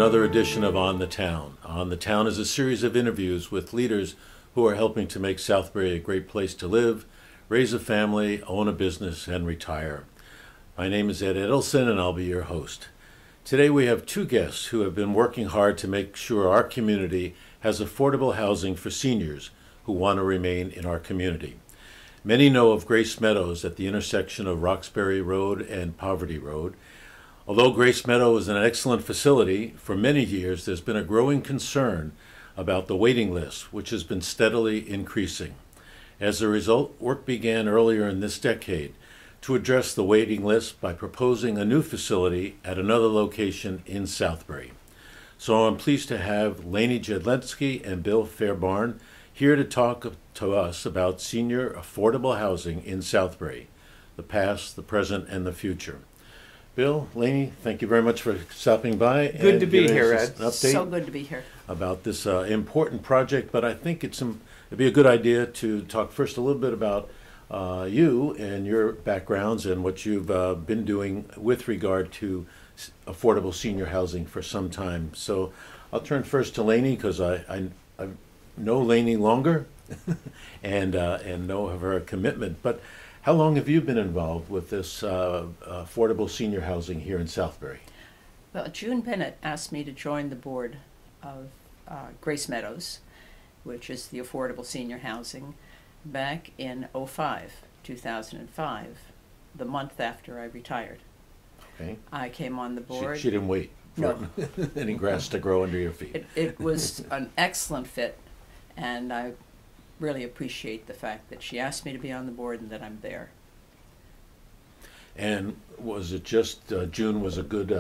another edition of On the Town. On the Town is a series of interviews with leaders who are helping to make Southbury a great place to live, raise a family, own a business, and retire. My name is Ed Edelson, and I'll be your host. Today we have two guests who have been working hard to make sure our community has affordable housing for seniors who want to remain in our community. Many know of Grace Meadows at the intersection of Roxbury Road and Poverty Road. Although Grace Meadow is an excellent facility, for many years there's been a growing concern about the waiting list, which has been steadily increasing. As a result, work began earlier in this decade to address the waiting list by proposing a new facility at another location in Southbury. So I'm pleased to have Lainie Jedlinsky and Bill Fairbairn here to talk to us about senior affordable housing in Southbury, the past, the present, and the future. Bill, Lainie, thank you very much for stopping by. Good to be here, Ed. Update So good to be here. about this important project, but I think it'd be a good idea to talk first a little bit about you and your backgrounds and what you've been doing with regard to affordable senior housing for some time. So I'll turn first to Lainie because I know Lainie longer and know of her commitment. But how long have you been involved with this affordable senior housing here in Southbury? Well, June Bennett asked me to join the board of Grace Meadows, which is the affordable senior housing, back in 2005, the month after I retired. Okay. I came on the board. She didn't wait for No. any grass to grow under your feet. It was an excellent fit, and I really appreciate the fact that she asked me to be on the board and that I'm there. And was it just June was a good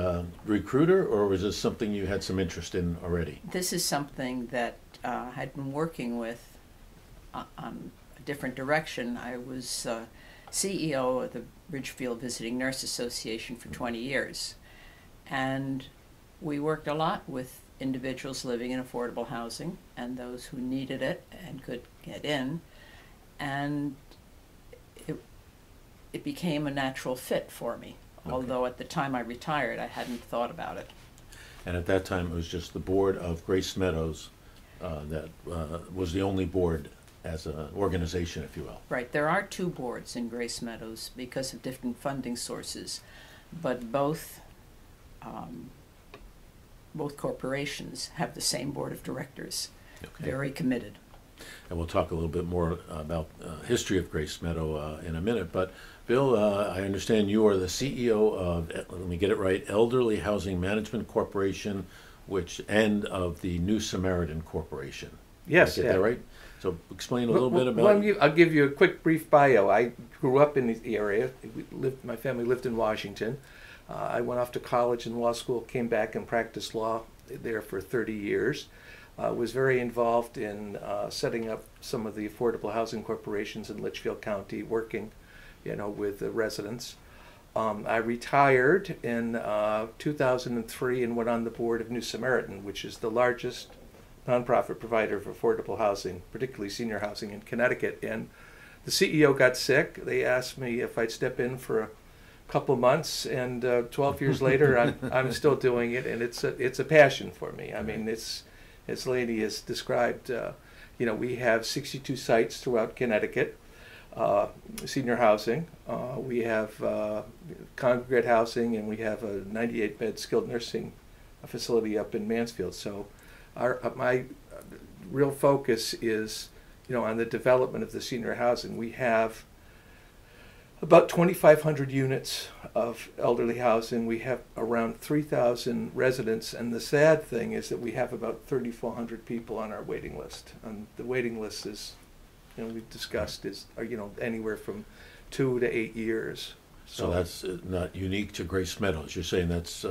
recruiter, or was this something you had some interest in already? This is something that I had been working with on a different direction. I was CEO of the Ridgefield Visiting Nurse Association for 20 years, and we worked a lot with individuals living in affordable housing and those who needed it and could get in, and it became a natural fit for me. Okay. Although at the time I retired, I hadn't thought about it. And at that time, it was just the board of Grace Meadows that was the only board as an organization, if you will. Right. There are two boards in Grace Meadows because of different funding sources, but both corporations have the same board of directors. Okay. Very committed. And we'll talk a little bit more about history of Grace Meadow in a minute. But Bill, I understand you are the CEO of, let me get it right, Elderly Housing Management Corporation, and of the New Samaritan Corporation. Yes. Did I get that right? So explain a little bit about I'll give you a quick brief bio. I grew up in the area. My family lived in Washington. I went off to college and law school, came back and practiced law there for 30 years. Was very involved in setting up some of the affordable housing corporations in Litchfield County, working, with the residents. I retired in 2003 and went on the board of New Samaritan, which is the largest nonprofit provider of affordable housing, particularly senior housing in Connecticut. And the CEO got sick. They asked me if I'd step in for a couple months, and 12 years later, I'm still doing it, and it's a passion for me. I mean, it's, as Lainie has described, we have 62 sites throughout Connecticut, senior housing. We have congregate housing, and we have a 98-bed skilled nursing facility up in Mansfield. So my real focus is, on the development of the senior housing. We have about 2,500 units of elderly housing. We have around 3,000 residents, and the sad thing is that we have about 3,400 people on our waiting list. And the waiting list is, we've discussed, is anywhere from 2 to 8 years. So that's not unique to Grace Meadows. You're saying that's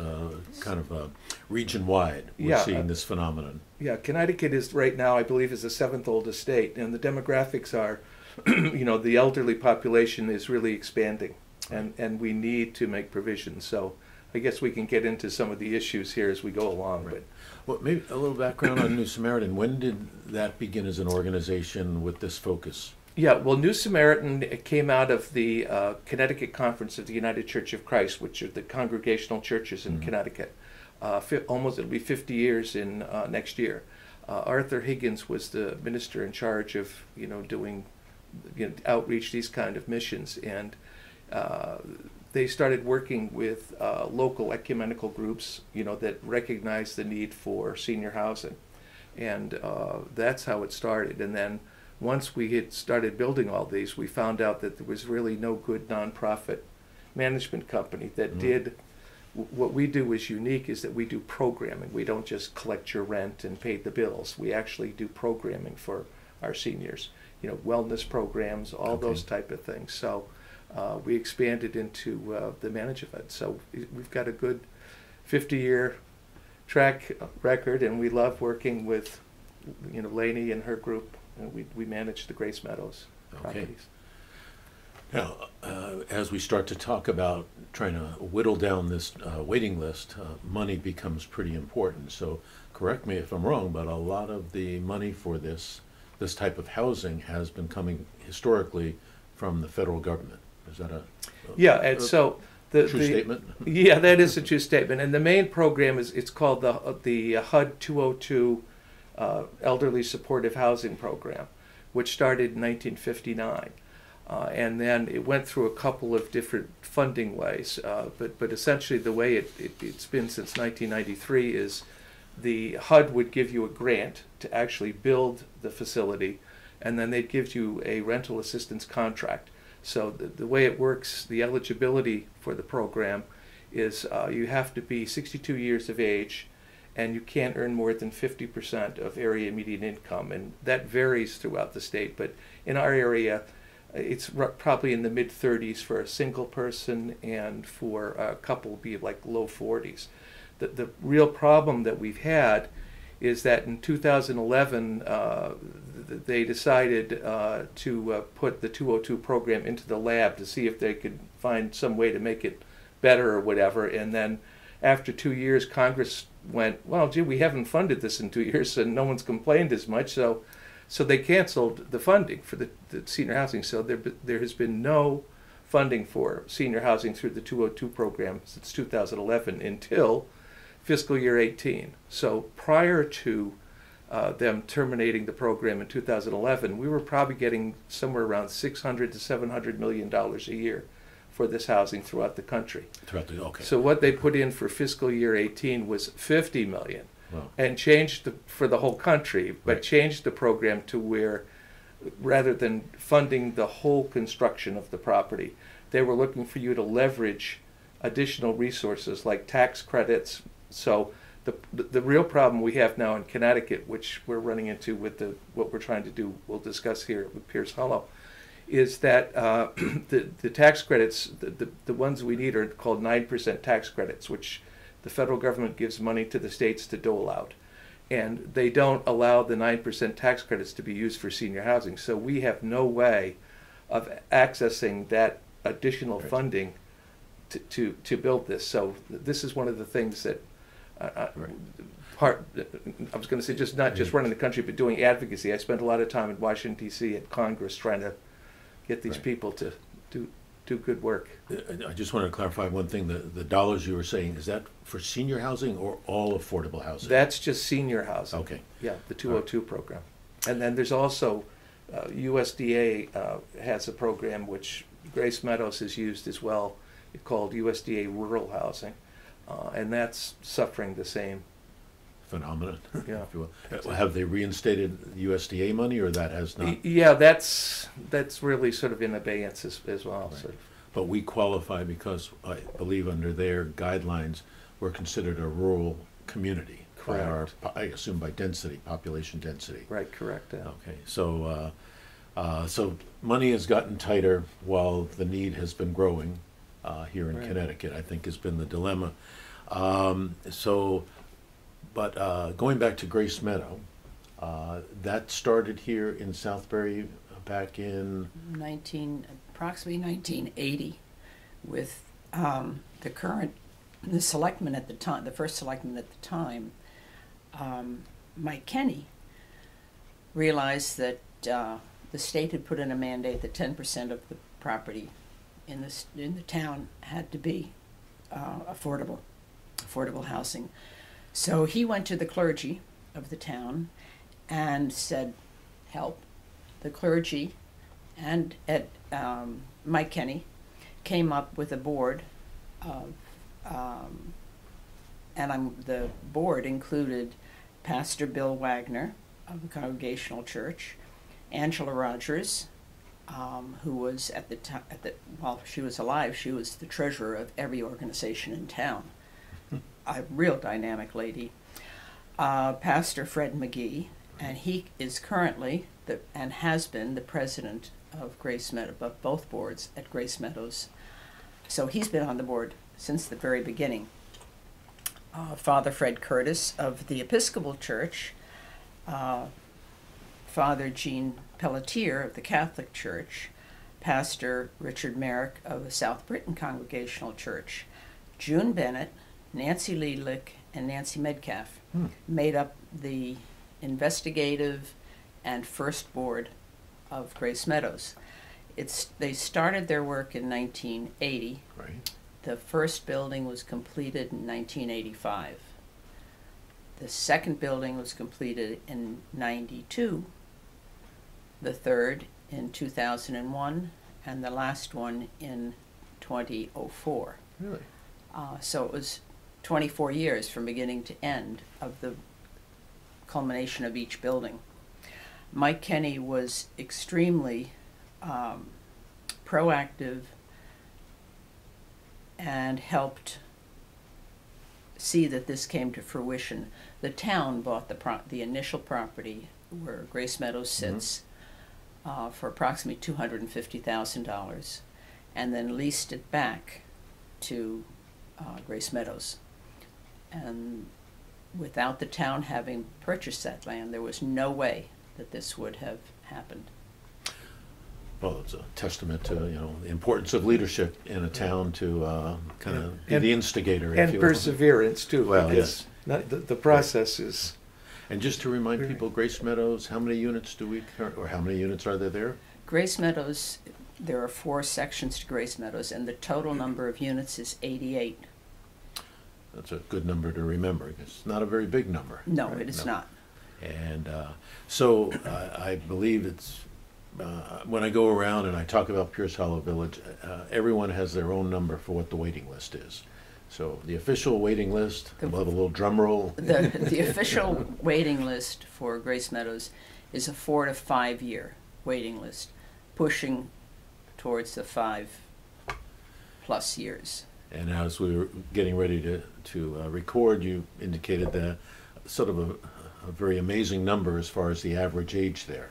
kind of region-wide. We're seeing this phenomenon. Yeah, Connecticut is right now, I believe, is the 7th oldest state, and the demographics are, the elderly population is really expanding, and we need to make provisions. So I guess we can get into some of the issues here as we go along. Right. Well, maybe a little background on New Samaritan. When did that begin as an organization with this focus? Yeah, well, New Samaritan came out of the Connecticut Conference of the United Church of Christ, which are the congregational churches in Connecticut. It'll be 50 years in next year. Arthur Higgins was the minister in charge of doing outreach, these kind of missions, and they started working with local ecumenical groups that recognize the need for senior housing, and that's how it started. And then once we had started building all these, we found out that there was really no good nonprofit management company that did what we do. Is unique is that we do programming. We don't just collect your rent and pay the bills. We actually do programming for our seniors, wellness programs, all those type of things. So we expanded into the management. So we've got a good 50-year track record, and we love working with Lainie and her group. We manage the Grace Meadows properties. Now, as we start to talk about trying to whittle down this waiting list, money becomes pretty important. So correct me if I'm wrong, but a lot of the money for this type of housing has been coming historically from the federal government. Is that a true statement? Yeah, that is a true statement. And the main program it's called the HUD 202 Elderly Supportive Housing Program, which started in 1959. And then it went through a couple of different funding ways, but essentially the way it's been since 1993 is the HUD would give you a grant to actually build the facility, and then they'd give you a rental assistance contract. So the way it works, the eligibility for the program is you have to be 62 years of age, and you can't earn more than 50% of area median income, and that varies throughout the state. But in our area, it's probably in the mid-30s for a single person, and for a couple be like low 40s. The real problem that we've had is that in 2011 they decided to put the 202 program into the lab to see if they could find some way to make it better or whatever. And then after 2 years, Congress went, well, gee, we haven't funded this in 2 years, and no one's complained as much, so they canceled the funding for the senior housing. So there has been no funding for senior housing through the 202 program since 2011 until fiscal year 18. So prior to them terminating the program in 2011, we were probably getting somewhere around $600 to $700 million a year for this housing throughout the country. So what they put in for fiscal year 18 was $50 million. Wow. And changed for the whole country, but changed the program to where, rather than funding the whole construction of the property, they were looking for you to leverage additional resources like tax credits. So the real problem we have now in Connecticut, which we're running into with what we're trying to do, we'll discuss here with Pierce Hollow, is that the tax credits, the ones we need are called 9% tax credits, which the federal government gives money to the states to dole out. And they don't allow the 9% tax credits to be used for senior housing. So we have no way of accessing that additional funding to build this. So this is one of the things that I was going to say, not just running the country, but doing advocacy. I spent a lot of time in Washington, D.C. at Congress trying to get these people to do good work. I just wanted to clarify one thing. The dollars you were saying, is that for senior housing or all affordable housing? That's just senior housing. Okay. Yeah, the 202 program. And then there's also USDA has a program which Grace Meadows has used as well, called USDA Rural Housing, and that's suffering the same phenomenon. Yeah. If you will. Have they reinstated USDA money, or that has not? Yeah, that's really sort of in abeyance as well. Right. Sort of. But we qualify because I believe under their guidelines we're considered a rural community. Correct. By I assume by density, population density. Right. Correct. Yeah. Okay. So so money has gotten tighter while the need has been growing here in Connecticut, I think has been the dilemma. But going back to Grace Meadow, that started here in Southbury back in approximately 1980, with the selectman at the time, the first selectman at the time, Mike Kenny, realized that the state had put in a mandate that 10% of the property in the town had to be affordable housing. So he went to the clergy of the town and said, help. The clergy and Mike Kenny came up with a board of, the board included Pastor Bill Wagner of the Congregational Church, Angela Rogers, who was at the time, while she was alive, she was the treasurer of every organization in town. A real dynamic lady. Pastor Fred McGee, and he is currently and has been the president of Grace Meadows, of both boards at Grace Meadows. So he's been on the board since the very beginning. Father Fred Curtis of the Episcopal Church, Father Jean Pelletier of the Catholic Church, Pastor Richard Merrick of the South Britain Congregational Church, June Bennett, Nancy Liedlich, and Nancy Metcalf made up the investigative and first board of Grace Meadows. They started their work in 1980. Right. The first building was completed in 1985. The second building was completed in 92. The third in 2001, and the last one in 2004. Really? So it was 24 years from beginning to end of the culmination of each building. Mike Kenny was extremely proactive and helped see that this came to fruition. The town bought the initial property where Grace Meadows sits for approximately $250,000, and then leased it back to Grace Meadows. And without the town having purchased that land, there was no way that this would have happened. Well, it's a testament to the importance of leadership in a town to kind of be the instigator, and perseverance too. Well, because the process is. And just to remind people, Grace Meadows, how many units how many units are there? Grace Meadows, there are 4 sections to Grace Meadows, and the total number of units is 88. That's a good number to remember. It's not a very big number. No, right? It is not. And so I believe it's, when I go around and I talk about Pierce Hollow Village, everyone has their own number for what the waiting list is. So the official waiting list, we'll have a little drum roll. The official waiting list for Grace Meadows is a 4 to 5 year waiting list, pushing towards the 5+ years. And as we were getting ready to record, you indicated that sort of a very amazing number as far as the average age there.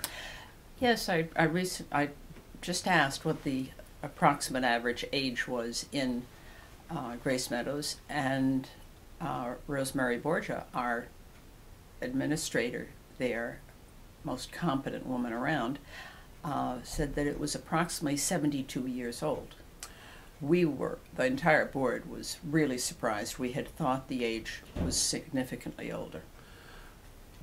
Yes, I just asked what the approximate average age was in Grace Meadows, and Rosemary Borgia, our administrator there, most competent woman around, said that it was approximately 72 years old. The entire board was really surprised. We had thought the age was significantly older.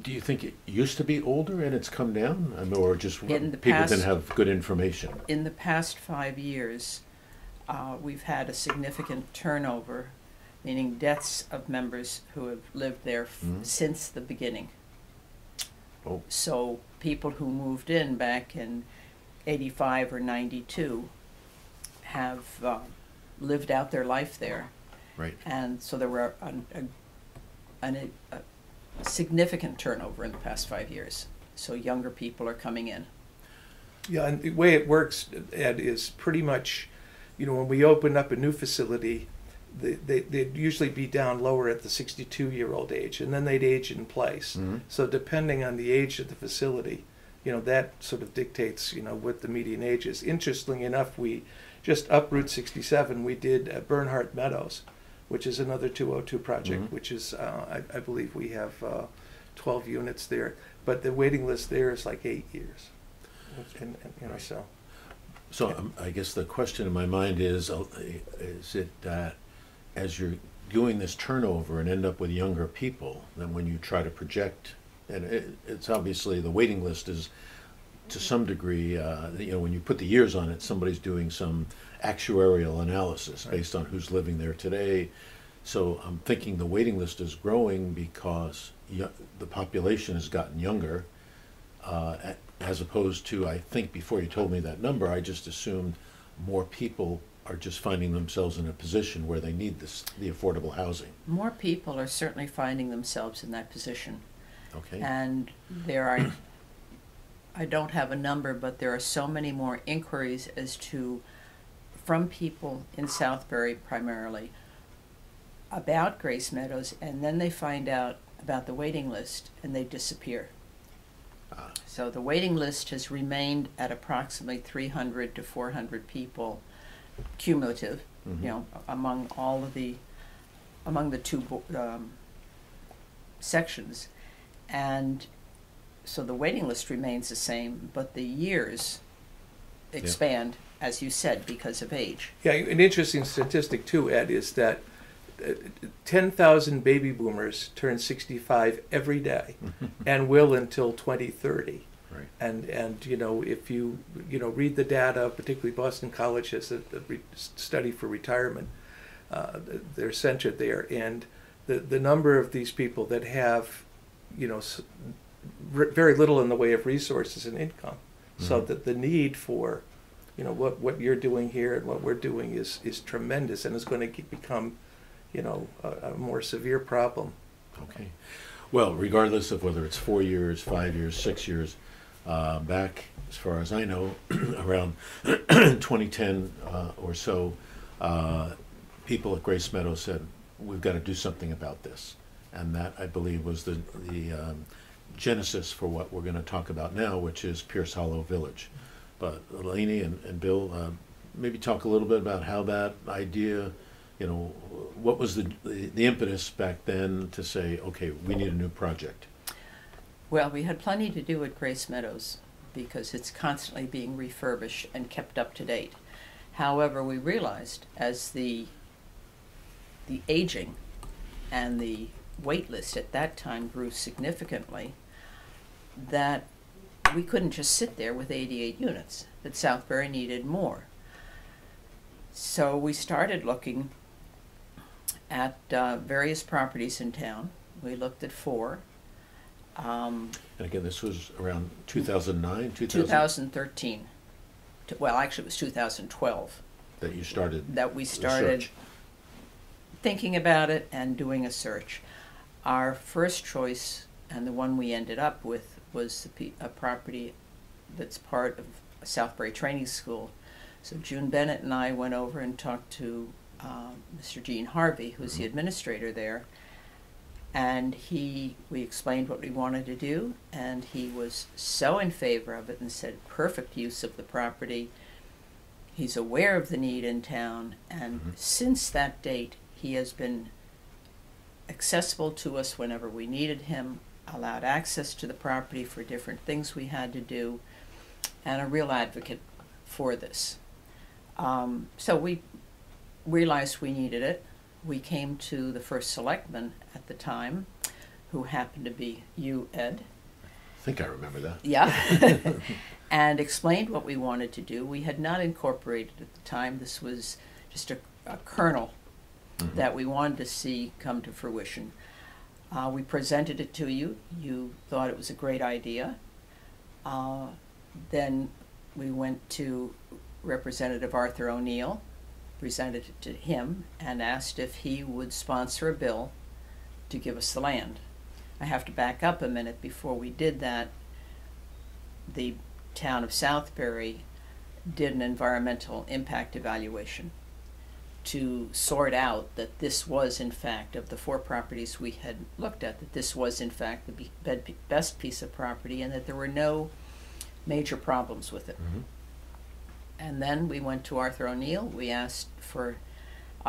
Do you think it used to be older and it's come down? I mean, or just people past, didn't have good information? In the past 5 years, we've had a significant turnover, meaning deaths of members who have lived there since the beginning. Oh. So people who moved in back in 85 or 92 have lived out their life there. Right. And so there were a significant turnover in the past 5 years. So younger people are coming in. Yeah, and the way it works, Ed, is pretty much, when we open up a new facility, they'd usually be down lower at the 62-year-old age, and then they'd age in place. Mm-hmm. So depending on the age of the facility, that sort of dictates, what the median age is. Interestingly enough, we just up Route 67, we did Bernhardt Meadows, which is another 202 project, which is, I believe we have 12 units there. But the waiting list there is like 8 years. And right. So I guess the question in my mind is it that as you're doing this turnover and end up with younger people, then when you try to project, and it's obviously the waiting list is to some degree, when you put the years on it, somebody's doing some actuarial analysis based on who's living there today. So I'm thinking the waiting list is growing because the population has gotten younger, as opposed to, I think before you told me that number, I just assumed more people are just finding themselves in a position where they need the affordable housing. More people are certainly finding themselves in that position. Okay. And there are, I don't have a number, but there are so many more inquiries from people in Southbury primarily about Grace Meadows, and then they find out about the waiting list and they disappear. So the waiting list has remained at approximately 300 to 400 people cumulative, among the two sections. And so the waiting list remains the same, but the years expand, as you said, because of age. Yeah, an interesting statistic too, Ed, is that 10,000 baby boomers turn 65 every day and will until 2030. Right. And if you read the data, particularly Boston College has a study for retirement, they're centered there, and the number of these people that have very little in the way of resources and income, so that the need for what you're doing here and what we're doing is tremendous, and is going to become a more severe problem. Okay. Well, regardless of whether it's 4 years, 5 years, 6 years, back, as far as I know, around 2010 or so, people at Grace Meadows said, we've got to do something about this. And that, I believe, was the genesis for what we're going to talk about now, which is Pierce Hollow Village. But Lainie and Bill, maybe talk a little bit about how that idea, what was the impetus back then to say, okay, we need a new project? Well, we had plenty to do at Grace Meadows because it's constantly being refurbished and kept up to date. However, we realized as the aging and the wait list at that time grew significantly that we couldn't just sit there with 88 units, that Southbury needed more. So we started looking at various properties in town. We looked at 4. And again, this was around 2009, 2013. Well, actually, it was 2012 that you started. That we started search. Thinking about it and doing a search. Our first choice, and the one we ended up with, was a property that's part of a Southbury Training School. So June Bennett and I went over and talked to Mr. Gene Harvey, who's the administrator there, and we explained what we wanted to do, and he was so in favor of it and said perfect use of the property. He's aware of the need in town, and since that date he has been accessible to us whenever we needed him, allowed access to the property for different things we had to do, and a real advocate for this. So we realized we needed it. We came to the first selectman at the time, who happened to be you, Ed. I think I remember that. Yeah. And explained what we wanted to do. We had not incorporated at the time. This was just a kernel that we wanted to see come to fruition. We presented it to you. You thought it was a great idea. Then we went to Representative Arthur O'Neill, presented it to him, and asked if he would sponsor a bill to give us the land. I have to back up a minute. Before we did that, the town of Southbury did an environmental impact evaluation to sort out that this was, in fact, of the 4 properties we had looked at, that this was, in fact, the best piece of property and that there were no major problems with it. And then we went to Arthur O'Neill. We asked for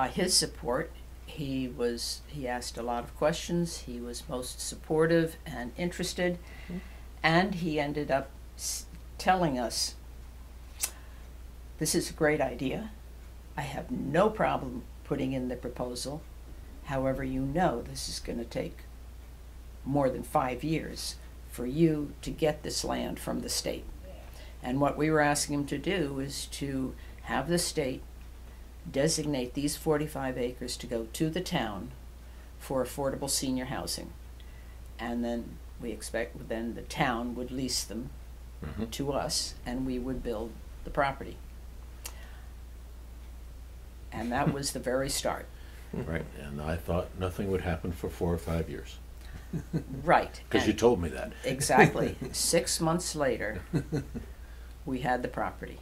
his support. He asked a lot of questions. He was most supportive and interested, and he ended up telling us, this is a great idea. I have no problem putting in the proposal. However, this is going to take more than 5 years for you to get this land from the state. And what we were asking him to do is to have the state designate these 45 acres to go to the town for affordable senior housing. And then we expect then the town would lease them to us, and we would build the property. And that was the very start. Right, and I thought nothing would happen for 4 or 5 years. Right. Because you told me that. Exactly. 6 months later, we had the property.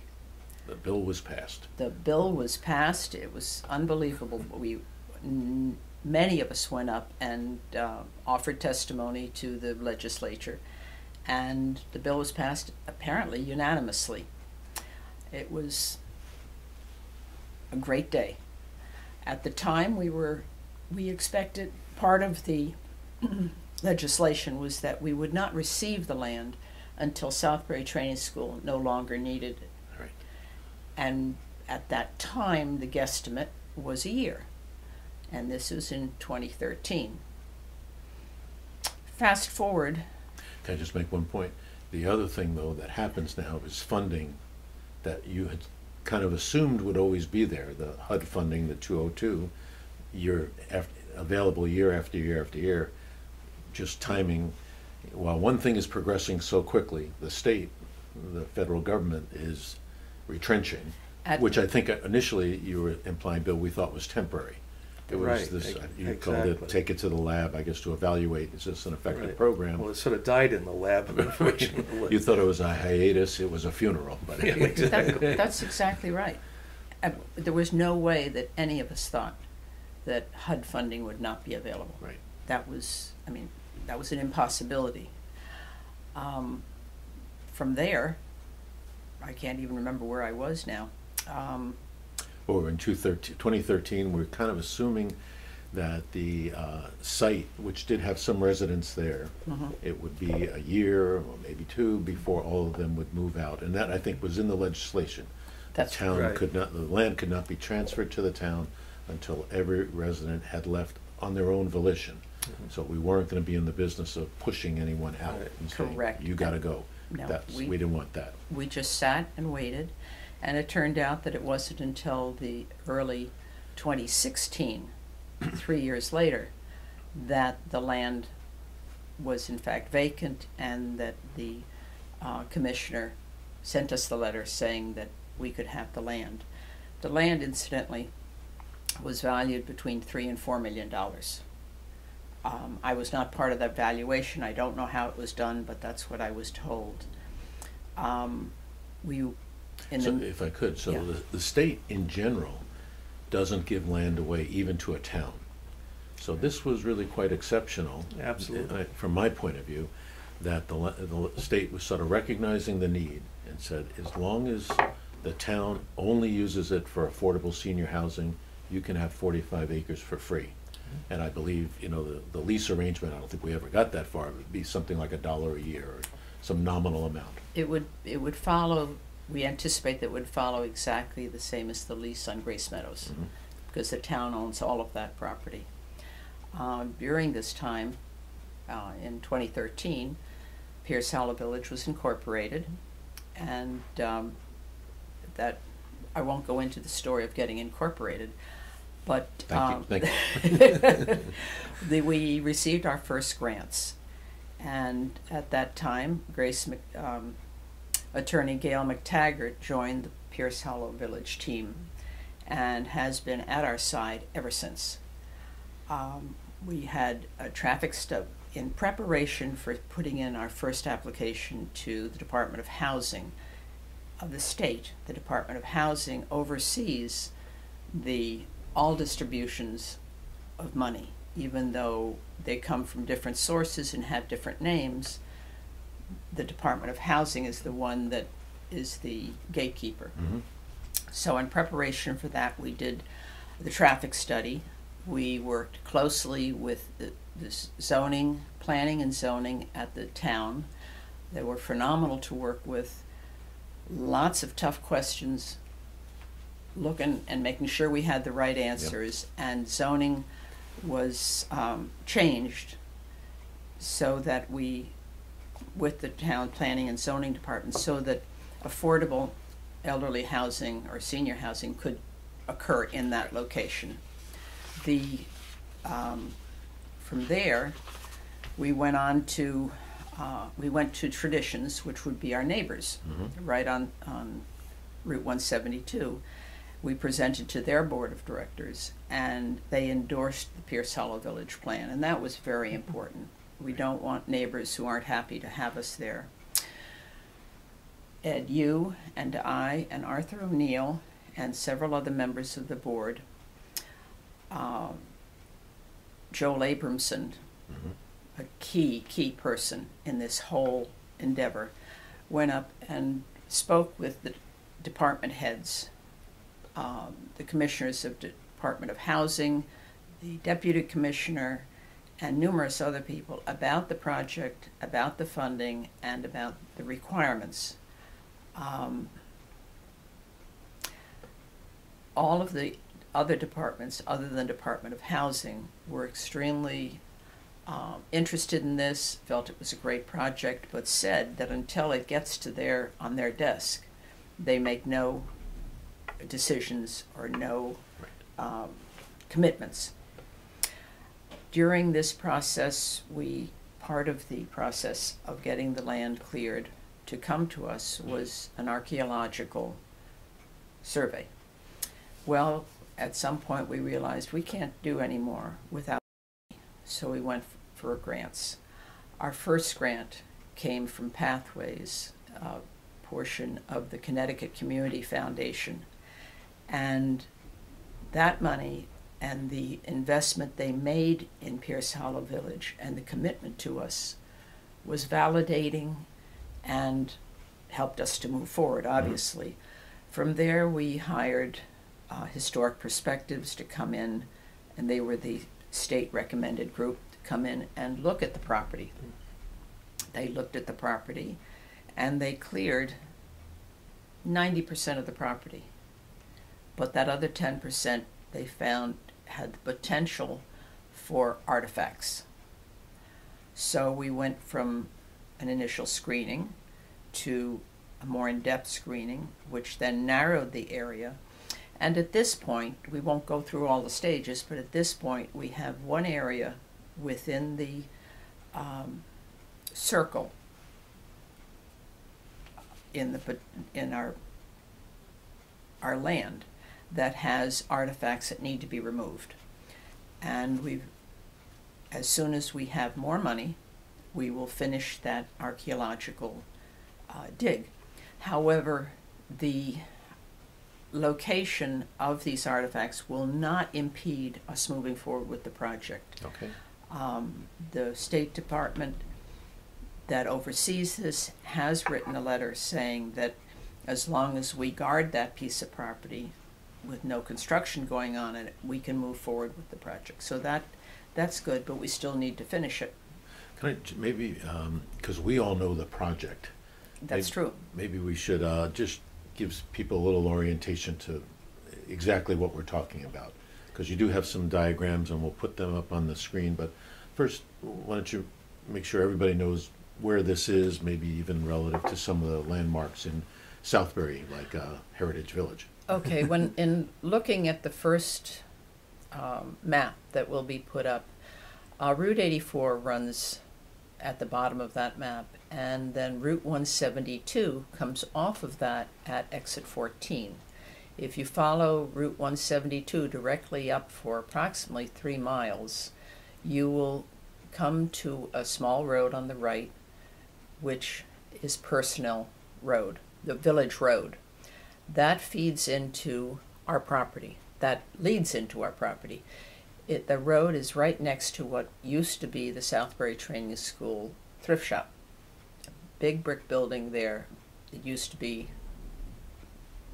The bill was passed. The bill was passed. It was unbelievable. Many of us went up and offered testimony to the legislature, and the bill was passed apparently unanimously. It was a great day. At the time, we expected, part of the legislation was that we would not receive the land until Southbury Training School no longer needed it. Right. And at that time, the guesstimate was a year. And this was in 2013. Fast forward. Can I just make one point? The other thing, though, that happens now is funding that you had kind of assumed would always be there. The HUD funding, the 202, available year after year after year, just timing. While one thing is progressing so quickly, the state, the federal government is retrenching, which I think initially you were implying, Bill, we thought was temporary. It was right, this, you exactly. called it, take it to the lab, I guess, to evaluate, is this an effective program? Well, it sort of died in the lab, unfortunately. You thought it was a hiatus, it was a funeral. But Yeah, exactly. That's exactly right. There was no way that any of us thought that HUD funding would not be available. Right. That was, that was an impossibility. From there, I can't even remember where I was now. Or in 2013, we're kind of assuming that the site, which did have some residents there, it would be a year or maybe 2 before all of them would move out. And that, I think, was in the legislation. That's the town right. the land could not be transferred to the town until every resident had left on their own volition. So we weren't going to be in the business of pushing anyone out and saying, Correct. you got to go. No, we didn't want that. We just sat and waited, and it turned out that it wasn't until the early 2016, 3 years later, that the land was in fact vacant, and that the commissioner sent us the letter saying that we could have the land. The land, incidentally, was valued between $3 and $4 million. I was not part of that valuation. I don't know how it was done, but that's what I was told. If I could, Yeah. the state in general doesn't give land away even to a town. So this was really quite exceptional. Absolutely. From my point of view, that the state was sort of recognizing the need and said, as long as the town only uses it for affordable senior housing, you can have 45 acres for free. And I believe, the lease arrangement, I don't think we ever got that far. It would be something like $1 a year or some nominal amount. It would follow, we anticipate that it would follow exactly the same as the lease on Grace Meadows, because the town owns all of that property. During this time, in 2013, Pierce Hollow Village was incorporated, and that, I won't go into the story of getting incorporated, but Thank you. we received our first grants, and at that time, Attorney Gail McTaggart joined the Pierce Hollow Village team and has been at our side ever since. We had a traffic study in preparation for putting in our first application to the Department of Housing of the state. The Department of Housing oversees all distributions of money, even though they come from different sources and have different names. The Department of Housing is the one that is the gatekeeper. So in preparation for that, we did the traffic study. We worked closely with the zoning, planning and zoning at the town. They were phenomenal to work with. Lots of tough questions, looking and making sure we had the right answers. And zoning was changed so that with the town planning and zoning department, so that affordable elderly housing or senior housing could occur in that location. The from there, we went on to Traditions, which would be our neighbors, right on Route 172. We presented to their board of directors, and they endorsed the Pierce Hollow Village Plan, and that was very important. We don't want neighbors who aren't happy to have us there. Ed, you and I and Arthur O'Neill and several other members of the board, Joel Abramson, a key person in this whole endeavor, went up and spoke with the department heads, the commissioners of Department of Housing, the deputy commissioner, and numerous other people about the project, about the funding, and about the requirements. All of the other departments, other than Department of Housing, were extremely interested in this, felt it was a great project, but said that until it gets to on their desk, they make no decisions or no commitments. During this process, part of the process of getting the land cleared to come to us was an archaeological survey. Well, at some point we realized we can't do any more without money, so we went for grants. Our first grant came from Pathways, a portion of the Connecticut Community Foundation, and that money and the investment they made in Pierce Hollow Village and the commitment to us was validating and helped us to move forward, obviously. From there, we hired Historic Perspectives to come in, and they were the state recommended group to come in and look at the property. They looked at the property and they cleared 90% of the property. But that other 10% they found had the potential for artifacts. So we went from an initial screening to a more in-depth screening, which then narrowed the area. And at this point, we won't go through all the stages, but at this point we have one area within the circle in our land that has artifacts that need to be removed. And as soon as we have more money, we will finish that archaeological dig. However, the location of these artifacts will not impede us moving forward with the project. Okay. The State Department that oversees this has written a letter saying that as long as we guard that piece of property with no construction going on in it, we can move forward with the project. So that's good, but we still need to finish it. Can I maybe, because we all know the project. That's true. Maybe we should just give people a little orientation to exactly what we're talking about. Because you do have some diagrams and we'll put them up on the screen. But first, why don't you make sure everybody knows where this is, maybe even relative to some of the landmarks in Southbury, like Heritage Village. Okay, when in looking at the first map that will be put up, Route 84 runs at the bottom of that map, and then Route 172 comes off of that at exit 14. If you follow Route 172 directly up for approximately 3 miles, you will come to a small road on the right, which is Personnel Road, the village road. That feeds into our property. That leads into our property. The road is right next to what used to be the Southbury Training School thrift shop. A big brick building there. It used to be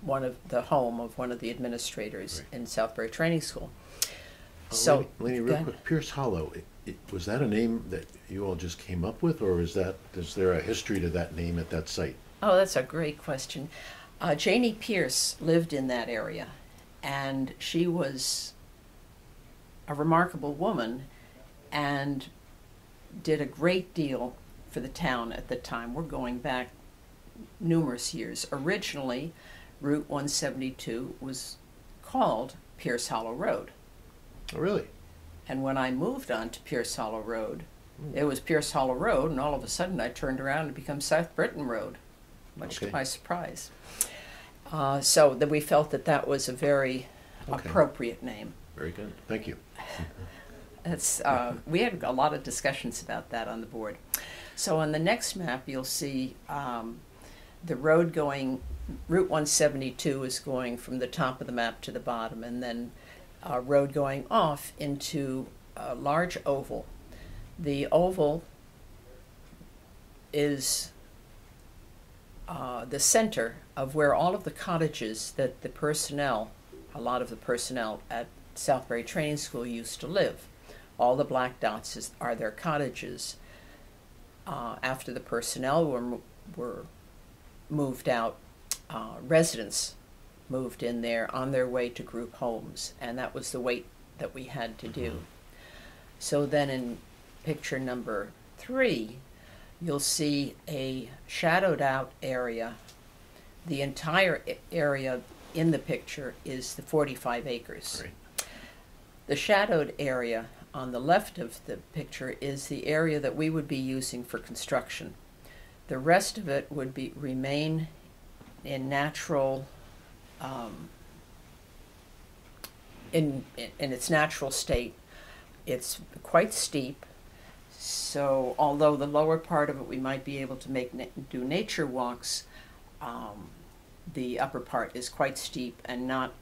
the home of one of the administrators in Southbury Training School. So, Lainie, real quick, Pierce Hollow, was that a name that you all just came up with, or is there a history to that name at that site? Oh, that's a great question. Janie Pierce lived in that area, and she was a remarkable woman and did a great deal for the town at the time. We're going back numerous years. Originally, Route 172 was called Pierce Hollow Road. Oh, really? And when I moved on to Pierce Hollow Road, it was Pierce Hollow Road, and all of a sudden I turned around and became South Britain Road, much to Okay. my surprise. So that we felt that that was a very Okay. appropriate name. Very good. Thank you. That's, we had a lot of discussions about that on the board. So on the next map, you'll see the road going, Route 172 is going from the top of the map to the bottom, and then a road going off into a large oval. The oval is the center of where all of the cottages that the personnel, a lot of the personnel at Southbury Training School used to live. All the black dots are their cottages. After the personnel were moved out, residents moved in there on their way to group homes, and that was the wait that we had to do. So then in picture number 3, you'll see a shadowed out area. The entire area in the picture is the 45 acres. Great. The shadowed area on the left of the picture is the area that we would be using for construction. The rest of it would remain in natural, in its natural state. It's quite steep, so although the lower part of it we might be able to do nature walks, the upper part is quite steep and not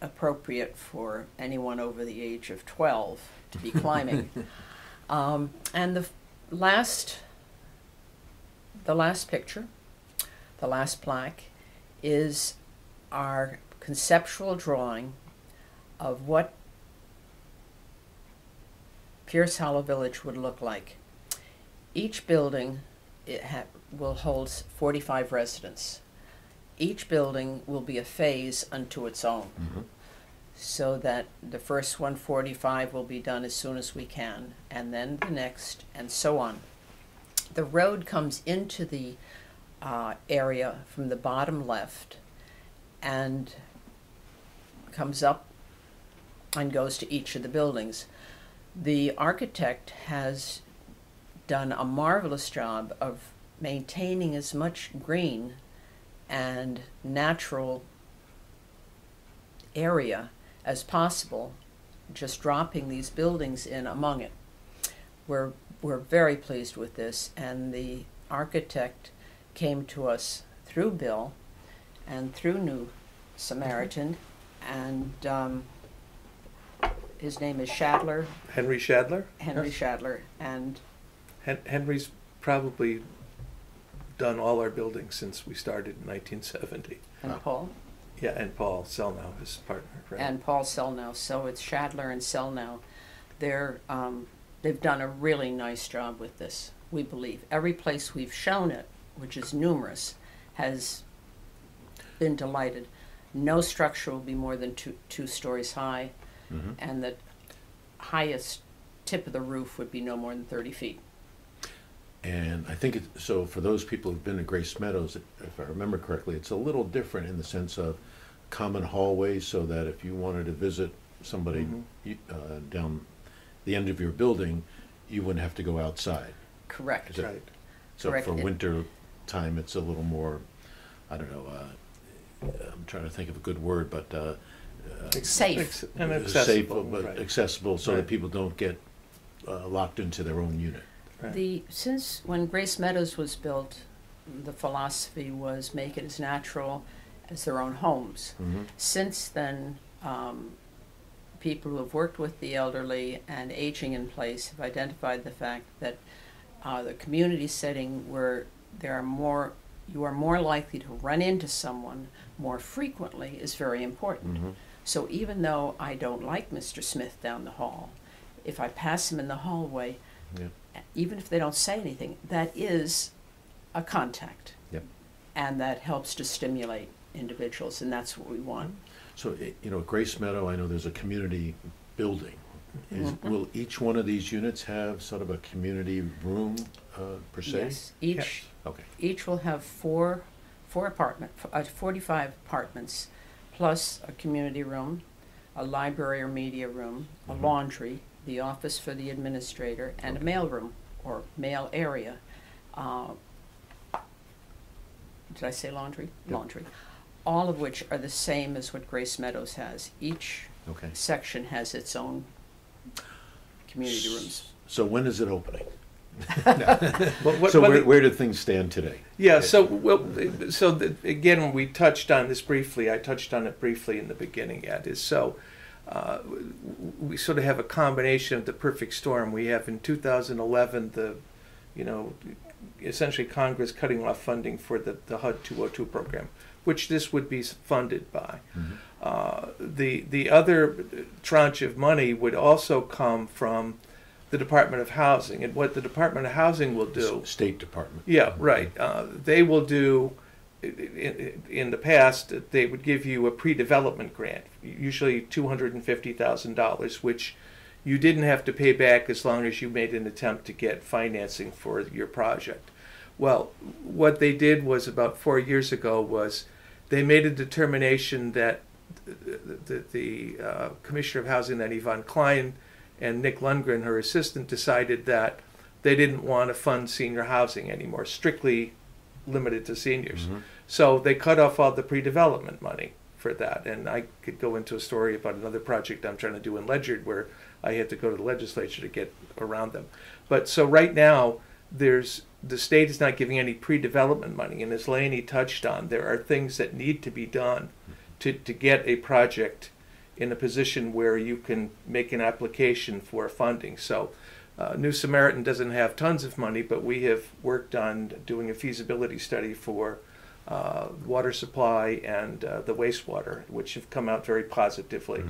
appropriate for anyone over the age of 12 to be climbing. And the last picture, the last plaque, is our conceptual drawing of what Pierce Hollow Village would look like. Each building will hold 45 residents. Each building will be a phase unto its own, so that the first 145 will be done as soon as we can, and then the next, and so on. The road comes into the area from the bottom left and comes up and goes to each of the buildings. The architect has done a marvelous job of maintaining as much green and natural area as possible, just dropping these buildings in among it. We're very pleased with this, and the architect came to us through Bill and through New Samaritan, and his name is Shadler. Henry Shadler? Henry Shadler, and Henry's probably done all our buildings since we started in 1970. and Paul. Yeah, and Paul Selnow, his partner, right? And Paul Selnow. So it's Shadler and Selnow. They've done a really nice job with this, we believe. Every place we've shown it, which is numerous, has been delighted. No structure will be more than two stories high, and the highest tip of the roof would be no more than 30 feet. And I think so for those people who've been to Grace Meadows, if I remember correctly, it's a little different in the sense of common hallways, so that if you wanted to visit somebody down the end of your building, you wouldn't have to go outside. Correct. Is it- Right. So Correct. for winter time, it's a little more, I don't know, I'm trying to think of a good word, but Safe. And safe, accessible. but right. accessible, so that Right. people don't get locked into their own unit. Right. Since when Grace Meadows was built, the philosophy was make it as natural as their own homes. Since then, people who have worked with the elderly and aging in place have identified the fact that the community setting where you are more likely to run into someone more frequently is very important. So even though I don't like Mr. Smith down the hall, if I pass him in the hallway, even if they don't say anything, that is a contact. Yep. And that helps to stimulate individuals, and that's what we want. So, Grace Meadow, I know there's a community building. Will each one of these units have sort of a community room per se? Yes. Okay. Each will have 45 apartments, plus a community room, a library or media room, a laundry, the office for the administrator, and a mail room or mail area. Did I say laundry? Yep. Laundry. All of which are the same as what Grace Meadows has. Each Okay. section has its own community rooms. So when is it opening? Well, So where do things stand today? Yeah, again, we touched on this briefly. I touched on it briefly in the beginning, Ed, we sort of have a combination of the perfect storm. We have in 2011 essentially Congress cutting off funding for the HUD 202 program, which this would be funded by. The other tranche of money would also come from the Department of Housing, and what the Department of Housing will do. State Department. Yeah, right. They will do. In the past, they would give you a pre-development grant, usually $250,000, which you didn't have to pay back as long as you made an attempt to get financing for your project. Well, what they did was about 4 years ago was they made a determination that the Commissioner of Housing, then Yvonne Klein, and Nick Lundgren, her assistant, decided that they didn't want to fund senior housing anymore, strictly limited to seniors. So they cut off all the pre-development money for that. And I could go into a story about another project I'm trying to do in Ledyard where I had to go to the legislature to get around them. But so right now, the state is not giving any pre-development money. And as Lainie touched on, there are things that need to be done to get a project in a position where you can make an application for funding. So New Samaritan doesn't have tons of money, but we have worked on doing a feasibility study for water supply and the wastewater, which have come out very positively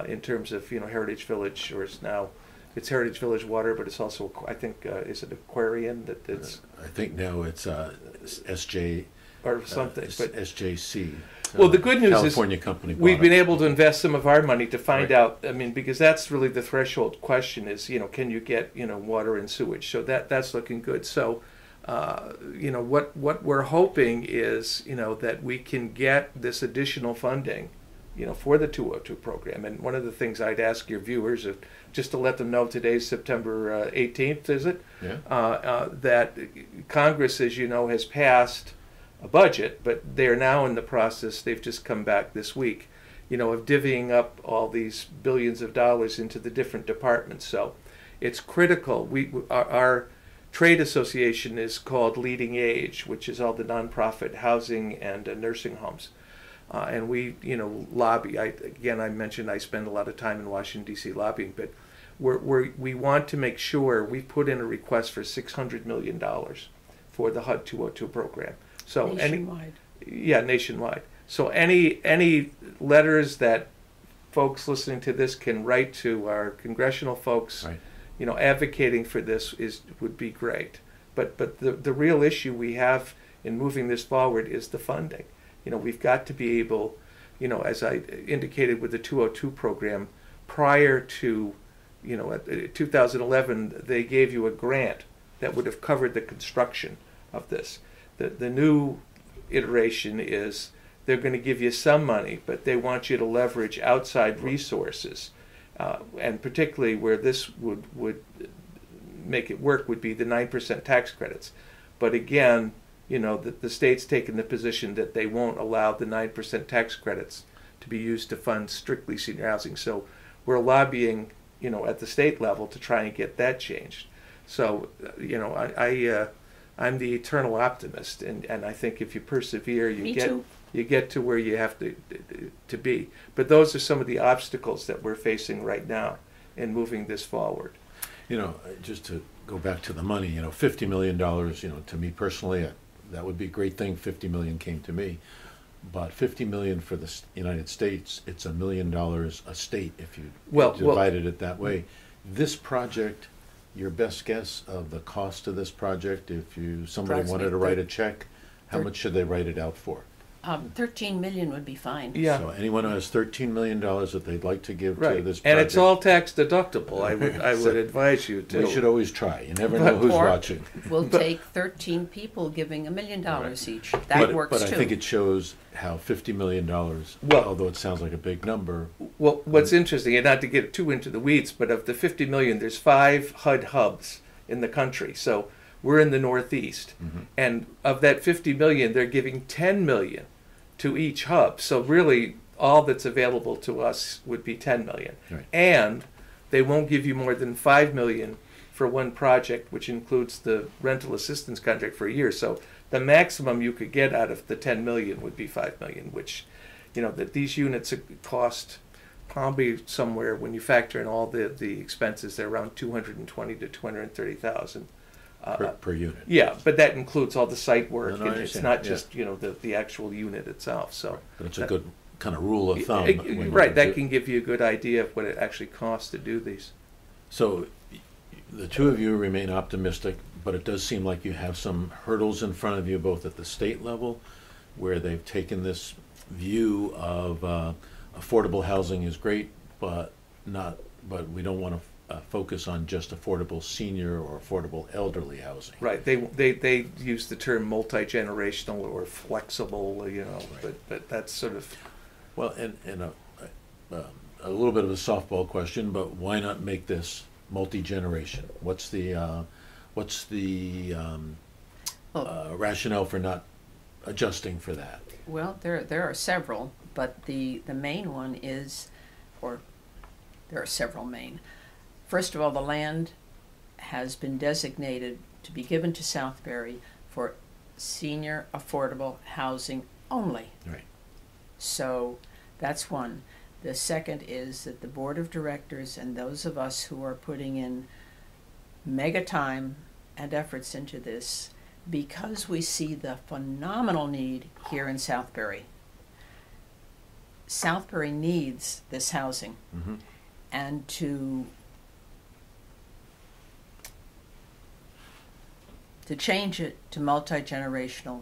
in terms of Heritage Village, or it's Heritage Village water, but it's also, I think, is it Aquarian that it's? I think now it's SJ or something, but SJC. Well, the good news California is company we've bought been it. able to invest some of our money to find Right. out. I mean, because that's really the threshold question: is can you get water and sewage? So that's looking good. So what we're hoping is that we can get this additional funding, for the 202 program. And one of the things I'd ask your viewers, just to let them know, today's September 18th, is it? Yeah. That Congress, as you know, has passed a budget, but they're now in the process, they've just come back this week, of divvying up all these billions of dollars into the different departments. So it's critical. Our trade association is called Leading Age, which is all the nonprofit housing and nursing homes. And we, lobby. I mentioned I spend a lot of time in Washington, D.C. lobbying, but we want to make sure we put in a request for $600 million for the HUD 202 program. So Nationwide. Nationwide. So any letters that folks listening to this can write to our congressional folks, Right. Advocating for this would be great. But the real issue we have in moving this forward is the funding. We've got to be able, as I indicated with the 202 program, prior to, at 2011, they gave you a grant that would have covered the construction of this. The new iteration is they're going to give you some money, but they want you to leverage outside resources. And particularly where this would make it work would be the 9% tax credits. But again, the state's taken the position that they won't allow the 9% tax credits to be used to fund strictly senior housing. So we're lobbying, at the state level to try and get that changed. So, I'm the eternal optimist, and I think if you persevere, Me too. you get to where you have to be. But those are some of the obstacles that we're facing right now in moving this forward. Just to go back to the money, $50 million, to me personally, that would be a great thing. 50 million came to me. But 50 million for the United States, it's $1 million a state if you divided it that way. This project, your best guess of the cost of this project, if somebody wanted to write a check, how much should they write it out for? $13 million would be fine. Yeah. So anyone who has $13 million that they'd like to give to Right, this and project. it's all tax deductible. I would advise you to. We should always try. You never know who's Or watching. We'll take 13 people giving $1 million each. That works But too. I think it shows how $50 million, Well- although it sounds like a big number. Well, what's interesting, and not to get too into the weeds, but of the 50 million, there's 5 HUD hubs in the country. So we're in the Northeast, and of that 50 million, they're giving 10 million to each hub. So really, all that's available to us would be 10 million. Right. And they won't give you more than 5 million for one project, which includes the rental assistance contract for a year. So the maximum you could get out of the 10 million would be 5 million, which, that these units cost probably somewhere, when you factor in all the expenses, they're around 220 to 230,000. Per unit. Yeah, but that includes all the site work. No, I and it's understand, not yeah. just the actual unit itself. So But it's a good kind of rule of thumb. right, that can give you a good idea of what it actually costs to do these. So the two of you remain optimistic, but it does seem like you have some hurdles in front of you, both at the state level, where they've taken this view of affordable housing is great, but we don't want to focus on just affordable senior or affordable elderly housing. Right, they use the term multi-generational or flexible, Right. but that's sort of. Well, and a little bit of a softball question, but why not make this multi-generation? What's the rationale for not adjusting for that? Well, there are several, but the main one is, or there are several main. First of all, the land has been designated to be given to Southbury for senior affordable housing only. Right. So that's one. The second is that the board of directors and those of us who are putting in mega time and efforts into this, because we see the phenomenal need here in Southbury. Southbury needs this housing, Mm-hmm. and to change it to multi-generational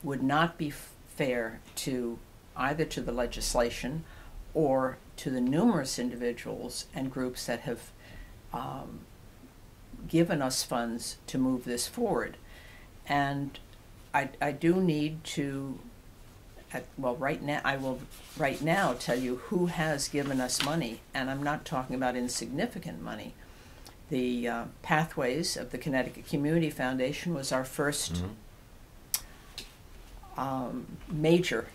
would not be fair to either to the legislation or to the numerous individuals and groups that have given us funds to move this forward. And I do need to, right now, I will right now tell you who has given us money, and I'm not talking about insignificant money. The Pathways of the Connecticut Community Foundation was our first major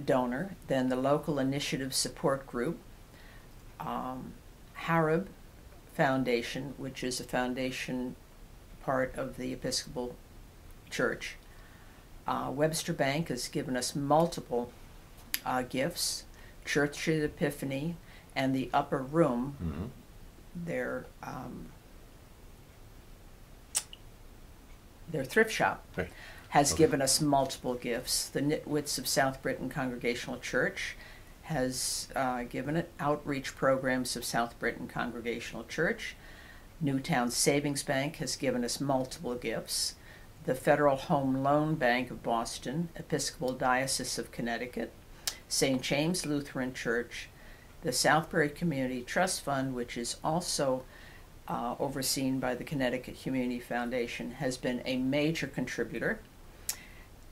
donor. Then the Local Initiative Support Group, Harib Foundation, which is a foundation part of the Episcopal Church. Webster Bank has given us multiple gifts. Church Street Epiphany and the Upper Room, their thrift shop, Right. has Okay. given us multiple gifts. The Nitwits of South Britain Congregational Church has given it. Outreach Programs of South Britain Congregational Church. Newtown Savings Bank has given us multiple gifts. The Federal Home Loan Bank of Boston, Episcopal Diocese of Connecticut, St. James Lutheran Church, the Southbury Community Trust Fund, which is also overseen by the Connecticut Community Foundation, has been a major contributor.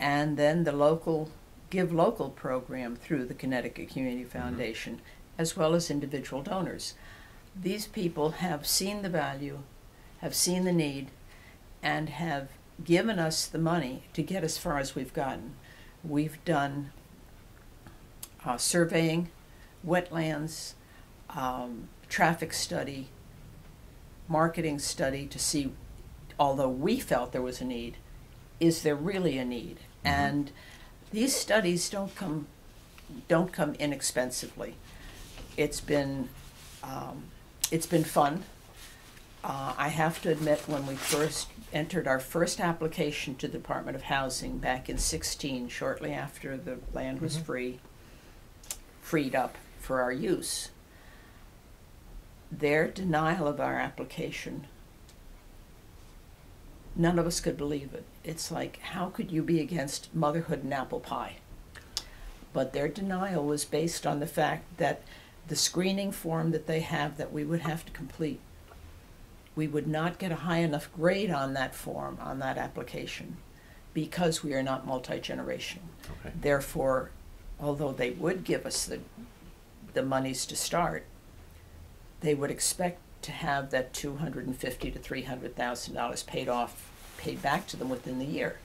And then the Give Local program through the Connecticut Community Foundation, as well as individual donors. These people have seen the value, have seen the need, and have given us the money to get as far as we've gotten. We've done surveying, wetlands, traffic study, marketing study to see, although we felt there was a need, is there really a need? And these studies don't come inexpensively. It's been fun. I have to admit, when we first entered our first application to the Department of Housing back in 2016, shortly after the land was freed up for our use, their denial of our application none of us could believe it. It's like, how could you be against motherhood and apple pie? But their denial was based on the fact that the screening form that they have that we would have to complete, we would not get a high enough grade on that form, on that application, because we are not multi-generational. Okay. Therefore, although they would give us the monies to start, they would expect to have that $250,000 to $300,000 paid back to them within the year,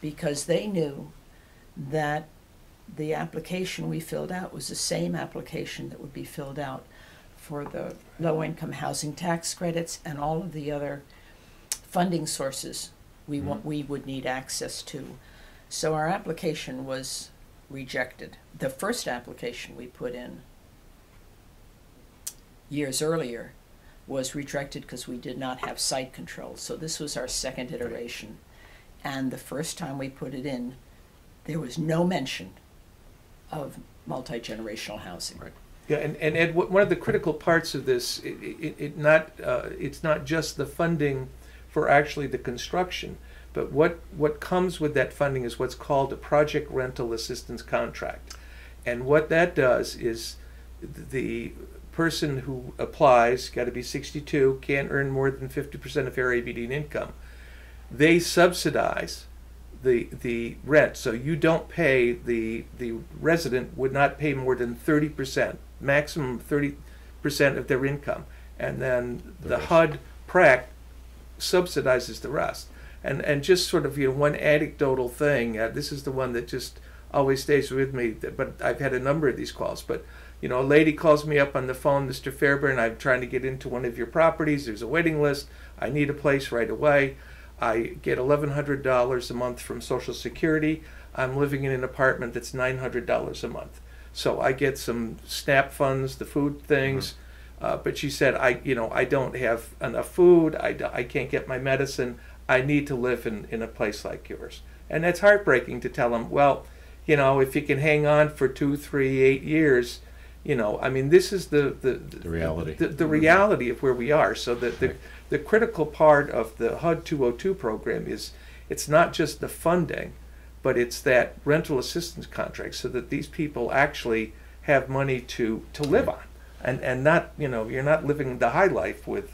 because they knew that the application we filled out was the same application that would be filled out for the low-income housing tax credits and all of the other funding sources we would need access to. So our application was rejected. The first application we put in years earlier was rejected because we did not have site control. So this was our second iteration. And the first time we put it in, there was no mention of multi-generational housing. Right. Yeah, and Ed, one of the critical parts of this, it's not just the funding for actually the construction, but what comes with that funding is what's called a project rental assistance contract. And what that does is the person who applies, got to be 62, can't earn more than 50% of fair median income. They subsidize the rent, so you don't pay, the resident would not pay more than 30%, maximum 30% of their income, and then the HUD PRAC subsidizes the rest. And just sort of, one anecdotal thing, this is the one that just always stays with me, but I've had a number of these calls, but a lady calls me up on the phone, Mr. Fairbairn, I'm trying to get into one of your properties, there's a waiting list, I need a place right away. I get $1,100 a month from Social Security. I'm living in an apartment that's $900 a month. So I get some SNAP funds, the food things, but she said, I don't have enough food, I can't get my medicine, I need to live in a place like yours. And that's heartbreaking to tell them, well, if you can hang on for 2, 3, 8 years, this is the reality. The reality of where we are. So that the critical part of the HUD 202 program is, it's not just the funding, but it's that rental assistance contract, so that these people actually have money to live on, and not, you're not living the high life with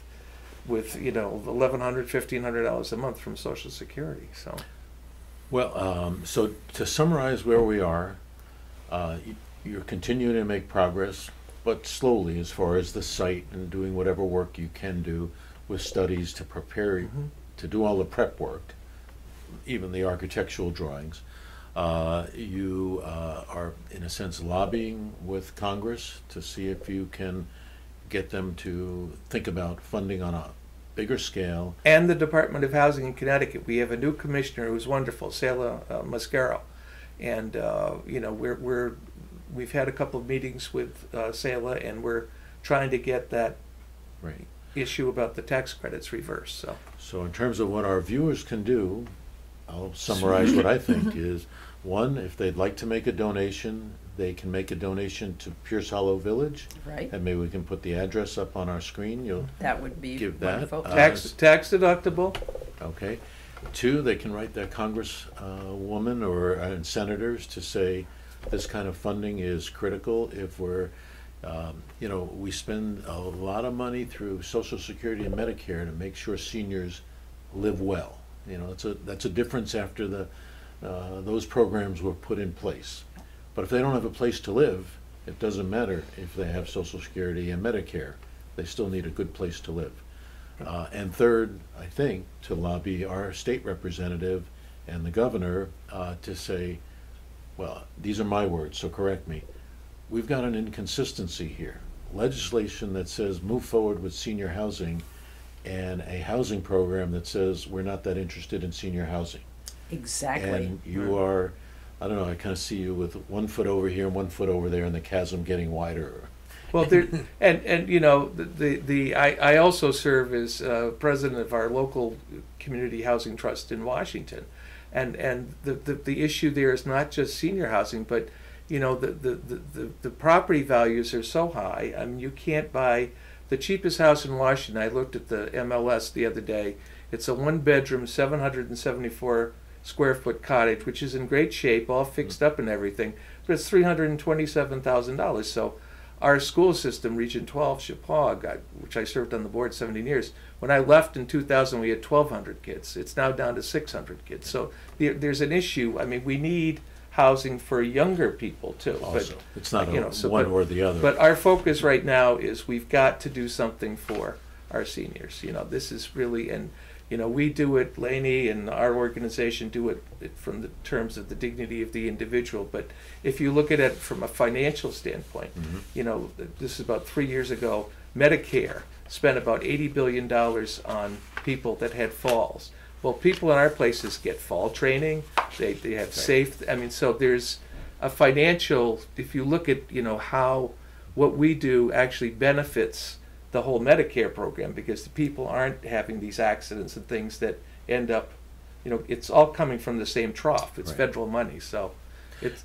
$1,100, $1,500 a month from Social Security. So, well, so to summarize where we are, you're continuing to make progress, but slowly, as far as the site and doing whatever work you can do with studies to prepare, to do all the prep work, even the architectural drawings. You are, in a sense, lobbying with Congress to see if you can get them to think about funding on a bigger scale. And the Department of Housing in Connecticut, we have a new commissioner who's wonderful, Selah Mascaro, and we've had a couple of meetings with Selah, and we're trying to get that issue about the tax credits reversed. So in terms of what our viewers can do, I'll summarize what I think is, one, if they'd like to make a donation, they can make a donation to Pierce Hollow Village. Right. And maybe we can put the address up on our screen. That would be give wonderful. that. Tax deductible. Okay. Two, they can write that congresswoman or senators to say this kind of funding is critical. If we're, we spend a lot of money through Social Security and Medicare to make sure seniors live well. That's a difference after those programs were put in place. But if they don't have a place to live, it doesn't matter if they have Social Security and Medicare. They still need a good place to live. And third, I think, to lobby our state representative and the governor to say, well, these are my words, so correct me. We've got an inconsistency here. Legislation that says move forward with senior housing, and a housing program that says we're not that interested in senior housing. Exactly. And you are, I don't know, I kind of see you with 1 foot over here and 1 foot over there, and the chasm getting wider. Well, I also serve as president of our local community housing trust in Washington, and the issue there is not just senior housing, but the property values are so high. I mean, you can't buy the cheapest house in Washington. I looked at the MLS the other day. It's a one-bedroom, 774 square foot cottage, which is in great shape, all fixed up and everything, but it's $327,000. So our school system, Region 12, Chappaqua, which I served on the board 17 years, when I left in 2000, we had 1,200 kids. It's now down to 600 kids. So there's an issue. I mean, we need housing for younger people too. Also, but, it's not one or the other. But our focus right now is we've got to do something for our seniors. This is really, and we do it, Lainie and our organization do it from the terms of the dignity of the individual. But if you look at it from a financial standpoint, this is about 3 years ago, Medicare spent about $80 billion on people that had falls. Well, people in our places get fall training. They have safe. I mean, so there's a financial. If you look at how what we do actually benefits the whole Medicare program, because the people aren't having these accidents and things that end up, it's all coming from the same trough. It's federal money, so it's.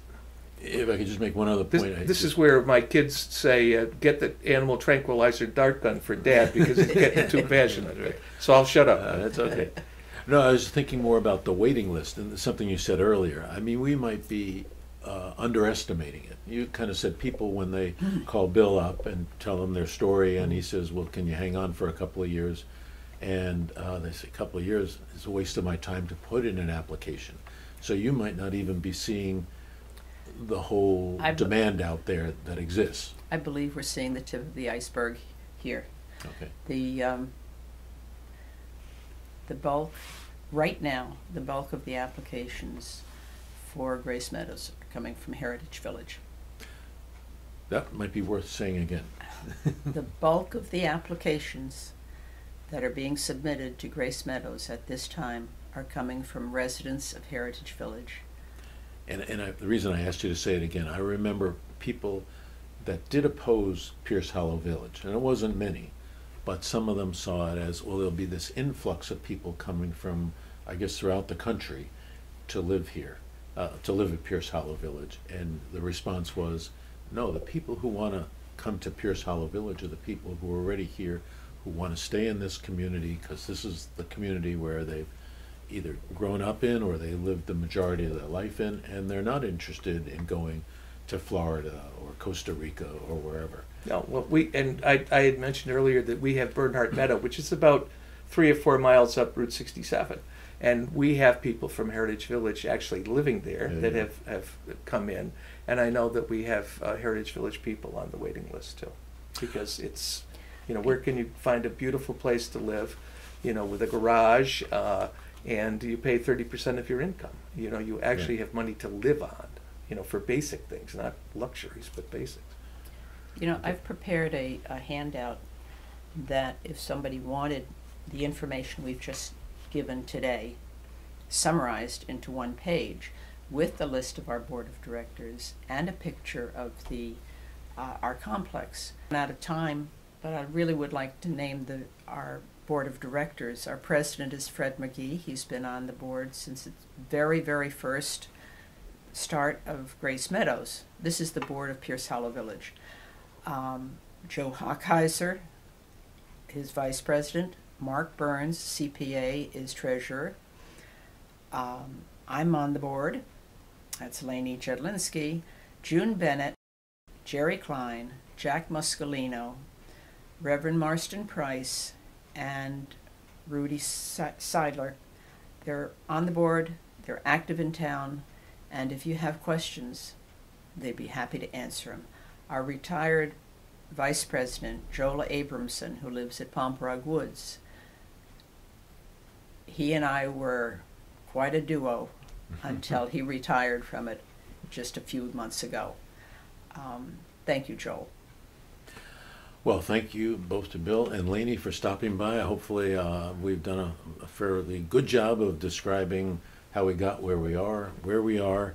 If I could just make one other point. This is where my kids say, get the animal tranquilizer dart gun for Dad because it's getting too passionate. Right? So I'll shut up. That's okay. No, I was thinking more about the waiting list and something you said earlier. I mean, we might be underestimating it. You kind of said people, when they call Bill up and tell him their story, and he says, well, can you hang on for a couple of years? And they say, a couple of years is a waste of my time to put in an application. So you might not even be seeing the whole demand out there that exists. I believe we're seeing the tip of the iceberg here. Okay. The bulk, right now, the bulk of the applications for Grace Meadows are coming from Heritage Village. That might be worth saying again. The bulk of the applications that are being submitted to Grace Meadows at this time are coming from residents of Heritage Village. And the reason I asked you to say it again, I remember people that did oppose Pierce Hollow Village, and it wasn't many, but some of them saw it as, well, there'll be this influx of people coming from, I guess, throughout the country to live here, to live at Pierce Hollow Village. And the response was, no, the people who want to come to Pierce Hollow Village are the people who are already here, who want to stay in this community, because this is the community where they've either grown up in or they lived the majority of their life in, and they're not interested in going to Florida or Costa Rica or wherever. No, well, I had mentioned earlier that we have Bernhardt Meadow, which is about 3 or 4 miles up Route 67, and we have people from Heritage Village actually living there that have come in, and I know that we have Heritage Village people on the waiting list too, because it's, where can you find a beautiful place to live, with a garage, and you pay 30% of your income. You actually have money to live on, for basic things, not luxuries, but basics. I've prepared a handout that if somebody wanted the information we've just given today summarized into one page with the list of our board of directors and a picture of our complex. I'm out of time, but I really would like to name our board of directors. Our president is Fred McGee. He's been on the board since its very, very first start of Grace Meadows. This is the board of Pierce Hollow Village. Joe Hockheiser is vice president. Mark Burns, CPA, is treasurer. I'm on the board. That's Lainie Jedlinsky, June Bennett, Jerry Klein, Jack Muscolino, Reverend Marston Price, and Rudy Seidler. They're on the board, they're active in town, and if you have questions, they'd be happy to answer them. Our retired vice president, Jola Abramson, who lives at Pomprog Woods, he and I were quite a duo until he retired from it just a few months ago. Thank you, Joel. Well, thank you both to Bill and Lainie for stopping by. Hopefully we've done a fairly good job of describing how we got where we are.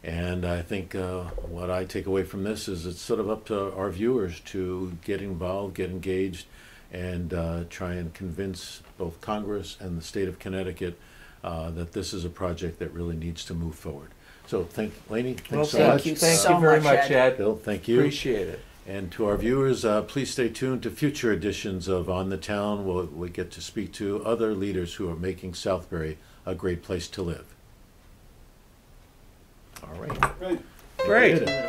And I think what I take away from this is it's sort of up to our viewers to get involved, get engaged, and try and convince both Congress and the state of Connecticut that this is a project that really needs to move forward. So Lainie, thanks so much. Thank you very much, Ed. Bill, thank you. Appreciate it. And to our viewers, please stay tuned to future editions of On the Town. We get to speak to other leaders who are making Southbury a great place to live. All right. Right. Great. Did it.